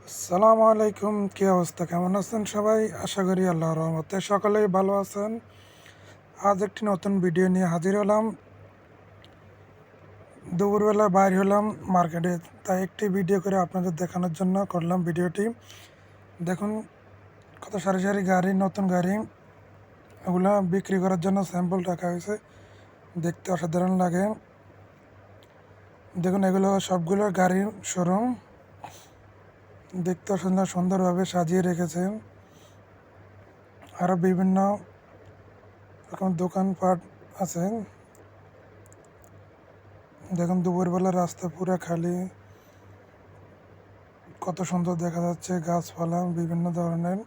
আসসালামু আলাইকুম, কী অবস্থা, কেমন আছেন সবাই? আশা করি আল্লাহর রহমতে সকলেই ভালো আছেন। আজ একটি নতুন ভিডিও নিয়ে হাজির হলাম। দুপুরবেলা বাইর হলাম মার্কেটে, তাই একটি ভিডিও করে আপনাদের দেখানোর জন্য করলাম ভিডিওটি। দেখুন কত সারি সারি গাড়ি, নতুন গাড়ি, এগুলো বিক্রি করার জন্য স্যাম্পল রাখা হয়েছে। দেখতে অসাধারণ লাগে। দেখুন এগুলো সবগুলো গাড়ির শোরুম। দেখতে সুন্দরভাবে সাজিয়ে রেখেছে। আরও বিভিন্ন রকম দোকানপাট আছে। দেখুন দুপুরবেলা রাস্তা পুরো খালি, কত সুন্দর দেখা যাচ্ছে, গাছপালা বিভিন্ন ধরনের।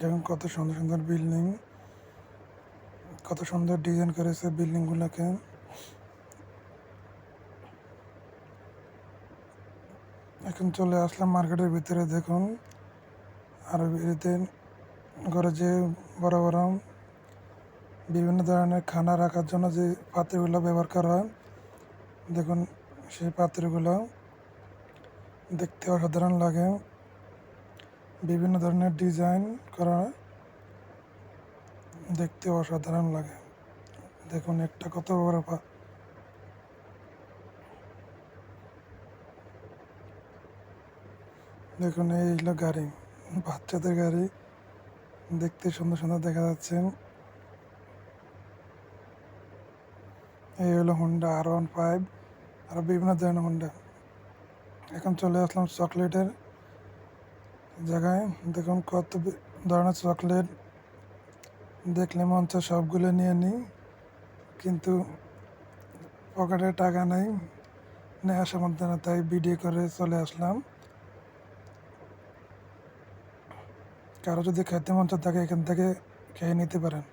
দেখুন কত সুন্দর সুন্দর বিল্ডিং, কত সুন্দর ডিজাইন করেছে বিল্ডিংগুলোকে। এখন চলে আসলাম মার্কেটের ভিতরে। দেখুন আর এতে ঘরে যে বড় বড় বিভিন্ন ধরনের খানা রাখার জন্য যে পাত্রগুলো ব্যবহার করা হয়, দেখুন সেই পাত্রগুলো দেখতে অসাধারণ লাগে। বিভিন্ন ধরনের ডিজাইন করা, দেখতে অসাধারণ লাগে। দেখুন একটা কত বড় দেখুন এই হলো গাড়ি, বাচ্চাদের গাড়ি, দেখতে সুন্দর সুন্দর দেখা যাচ্ছে। এই হলো হুন্ডা R15, আরও বিভিন্ন ধরনের হুন্ডা। এখন চলে আসলাম চকলেটের জায়গায়। দেখুন কত ধরনের চকলেট, দেখলে মন চায় সবগুলো নিয়ে নিই, কিন্তু পকেটে টাকা নেই, নেওয়ার সামর্থ্য না, তাই ভিডিও করে চলে আসলাম। কারো যদি খেতে মন চায় তাকে এখান থেকে খেয়ে নিতে পারেন।